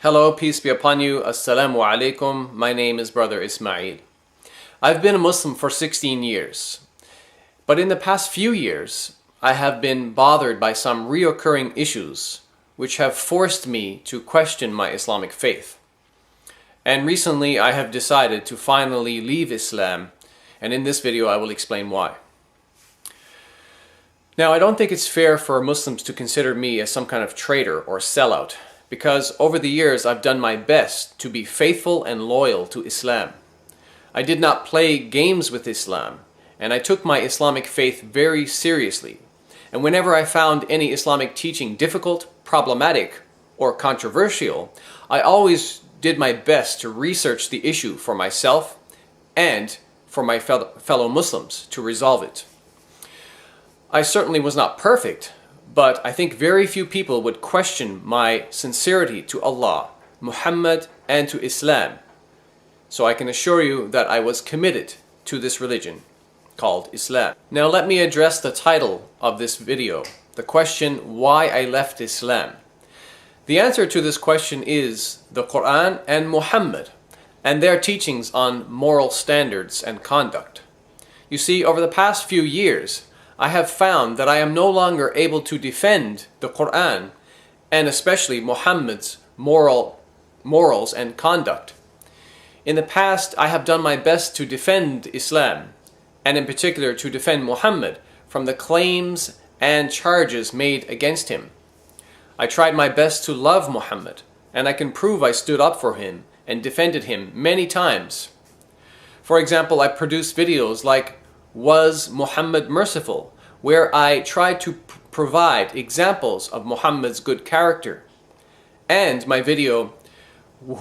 Hello, peace be upon you. Assalamu alaikum. My name is Brother Ismail. I've been a Muslim for 16 years. But in the past few years, I have been bothered by some reoccurring issues which have forced me to question my Islamic faith. And recently I have decided to finally leave Islam, and in this video I will explain why. Now, I don't think it's fair for Muslims to consider me as some kind of traitor or sellout, because over the years I've done my best to be faithful and loyal to Islam. I did not play games with Islam, and I took my Islamic faith very seriously. And whenever I found any Islamic teaching difficult, problematic, or controversial, I always did my best to research the issue for myself and for my fellow Muslims to resolve it. I certainly was not perfect, but I think very few people would question my sincerity to Allah, Muhammad, and to Islam. So I can assure you that I was committed to this religion called Islam. Now let me address the title of this video, the question why I left Islam. The answer to this question is the Quran and Muhammad and their teachings on moral standards and conduct. You see, over the past few years, I have found that I am no longer able to defend the Quran and especially Muhammad's morals and conduct. In the past, I have done my best to defend Islam, and in particular to defend Muhammad from the claims and charges made against him. I tried my best to love Muhammad, and I can prove I stood up for him and defended him many times. For example, I produced videos like Was Muhammad Merciful?, where I tried to provide examples of Muhammad's good character, and my video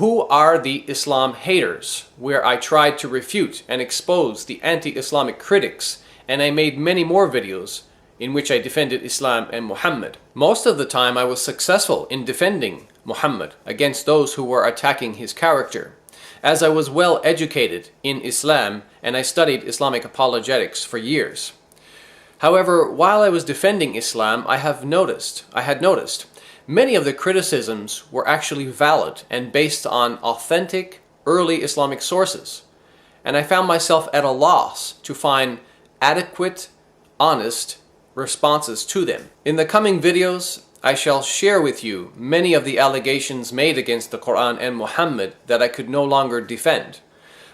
Who are the Islam Haters?, where I tried to refute and expose the anti-Islamic critics, and I made many more videos in which I defended Islam and Muhammad. Most of the time I was successful in defending Muhammad against those who were attacking his character, as I was well educated in Islam and I studied Islamic apologetics for years. However, while I was defending Islam, I had noticed many of the criticisms were actually valid and based on authentic early Islamic sources, and I found myself at a loss to find adequate, honest responses to them. In the coming videos, I shall share with you many of the allegations made against the Quran and Muhammad that I could no longer defend.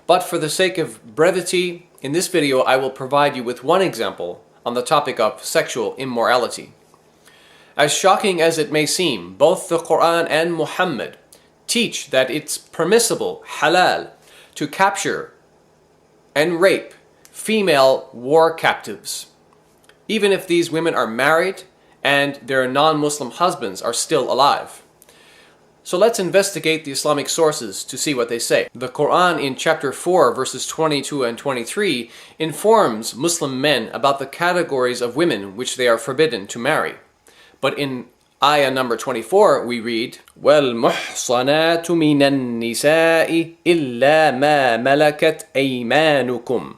But for the sake of brevity, in this video I will provide you with one example on the topic of sexual immorality. As shocking as it may seem, both the Quran and Muhammad teach that it's permissible, halal, to capture and rape female war captives, even if these women are married and their non-Muslim husbands are still alive. So let's investigate the Islamic sources to see what they say. The Quran in chapter 4 verses 22 and 23 informs Muslim men about the categories of women which they are forbidden to marry. But in ayah number 24 we read, وَالْمُحْصَنَاتُ مِنَ النِّسَاءِ إِلَّا مَا مَلَكَتْ أَيْمَانُكُمْ.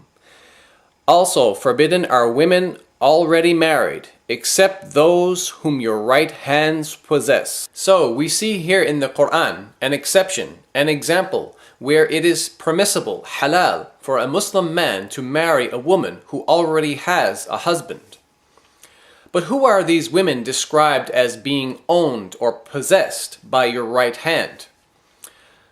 Also forbidden are women already married, except those whom your right hands possess. So we see here in the Quran an exception, an example where it is permissible, halal, for a Muslim man to marry a woman who already has a husband. But who are these women described as being owned or possessed by your right hand?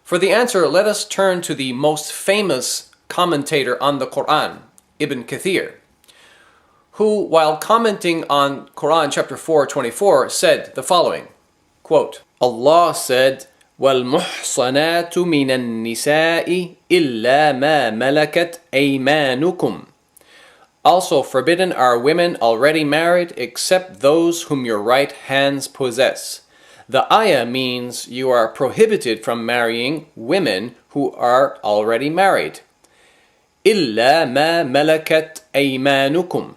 For the answer, let us turn to the most famous commentator on the Quran, Ibn Kathir, who, while commenting on Quran chapter 4:24, said the following, quote, Allah said, وَالْمُحْصَنَاتُ مِنَ النِّسَاءِ إِلَّا مَا مَلَكَتْ أَيْمَانُكُمْ. Also forbidden are women already married except those whom your right hands possess. The ayah means you are prohibited from marrying women who are already married. إِلَّا مَا مَلَكَتْ أَيْمَانُكُمْ.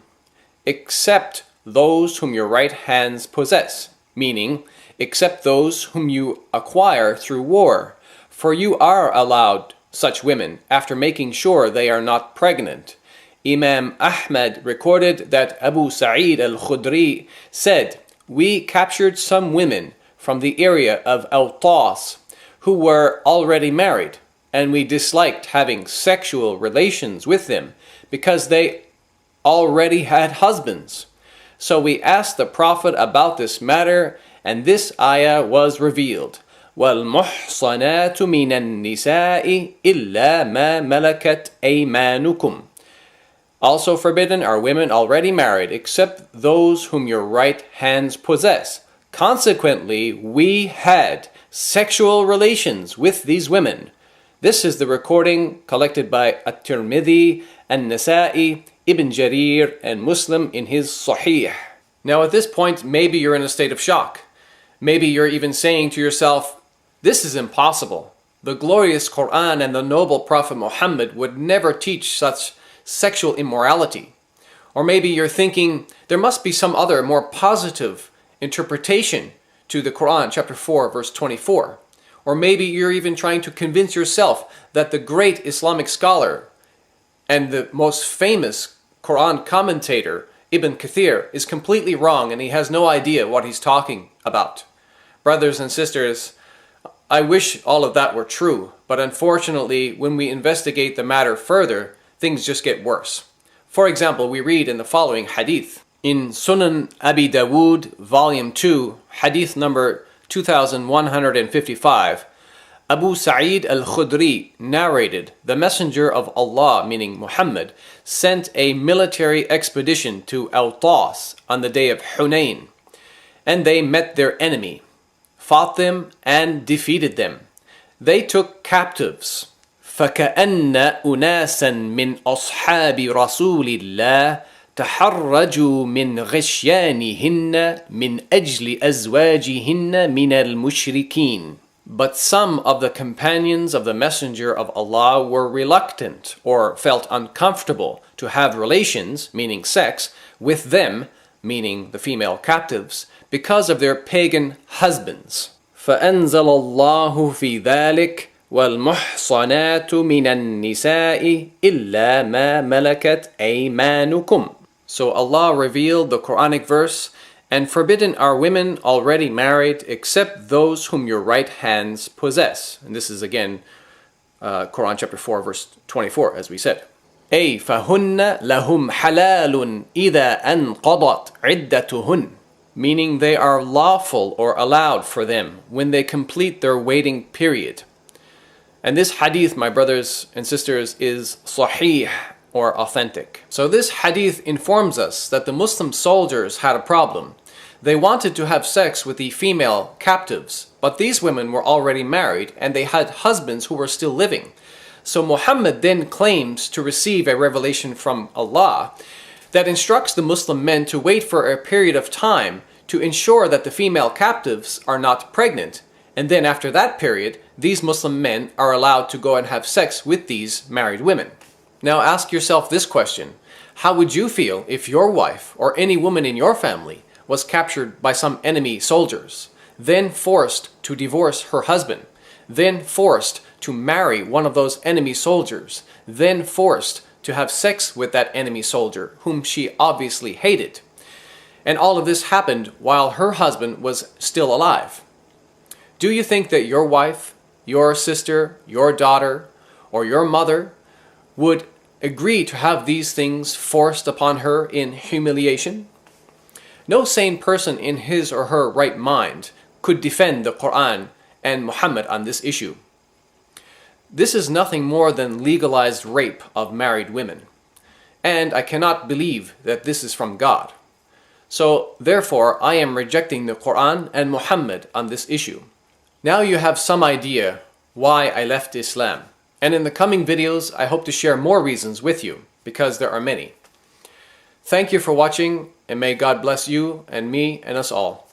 Except those whom your right hands possess, meaning except those whom you acquire through war, for you are allowed such women after making sure they are not pregnant. Imam Ahmad recorded that Abu Sa'id al-Khudri said, "We captured some women from the area of Awtas who were already married, and we disliked having sexual relations with them because they already had husbands. So we asked the Prophet about this matter, and this ayah was revealed. وَالْمُحْصَنَاتُ مِنَ النِّسَاءِ إِلَّا مَا مَلَكَتْ أَيْمَانُكُمْ. Also forbidden are women already married, except those whom your right hands possess. Consequently, we had sexual relations with these women. This is the recording collected by At-Tirmidhi, An-Nasa'i, Ibn Jarir, and Muslim in his Sahih. Now at this point, maybe you're in a state of shock. Maybe you're even saying to yourself, this is impossible. The glorious Quran and the noble Prophet Muhammad would never teach such sexual immorality. Or maybe you're thinking, there must be some other more positive interpretation to the Quran, chapter 4, verse 24. Or maybe you're even trying to convince yourself that the great Islamic scholar and the most famous Quran commentator, Ibn Kathir, is completely wrong and he has no idea what he's talking about. Brothers and sisters, I wish all of that were true, but unfortunately, when we investigate the matter further, things just get worse. For example, we read in the following hadith. In Sunan Abi Dawood, volume 2, hadith number 2155, Abu Sa'id al-Khudri narrated, the Messenger of Allah, meaning Muhammad, sent a military expedition to Awtas on the day of Hunayn, and they met their enemy, fought and defeated them. They took captives. فَكَأَنَّ أُنَاسًا مِنْ أَصْحَابِ رَسُولِ اللَّهِ تَحَرَّجُوا مِنْ غِشْيَانِهِنَّ مِنْ أَجْلِ أَزْوَاجِهِنَّ مِنَ الْمُشْرِكِينَ. But some of the companions of the Messenger of Allah were reluctant or felt uncomfortable to have relations, meaning sex, with them, meaning the female captives, because of their pagan husbands. فَأَنزَلَ اللَّهُ فِي ذَلِكَ وَالْمُحْصَنَاتُ مِنَ النِّسَاءِ إِلَّا مَا مَلَكَتْ أَيْمَانُكُمْ. So Allah revealed the Quranic verse, and forbidden are women already married except those whom your right hands possess. And this is again Quran chapter 4 verse 24, as we said. أي فهن لهم حلال إذا أنقضت عدتهن. Meaning they are lawful or allowed for them when they complete their waiting period. And this hadith, my brothers and sisters, is sahih or authentic. So this hadith informs us that the Muslim soldiers had a problem. They wanted to have sex with the female captives, but these women were already married and they had husbands who were still living. So Muhammad then claims to receive a revelation from Allah that instructs the Muslim men to wait for a period of time to ensure that the female captives are not pregnant. And then after that period, these Muslim men are allowed to go and have sex with these married women. Now ask yourself this question. How would you feel if your wife or any woman in your family was captured by some enemy soldiers, then forced to divorce her husband, then forced to marry one of those enemy soldiers, then forced to have sex with that enemy soldier whom she obviously hated? And all of this happened while her husband was still alive. Do you think that your wife, your sister, your daughter, or your mother would agree to have these things forced upon her in humiliation? No sane person in his or her right mind could defend the Quran and Muhammad on this issue. This is nothing more than legalized rape of married women. And I cannot believe that this is from God. So therefore, I am rejecting the Quran and Muhammad on this issue. Now you have some idea why I left Islam. And in the coming videos, I hope to share more reasons with you, because there are many. Thank you for watching, and may God bless you and me and us all.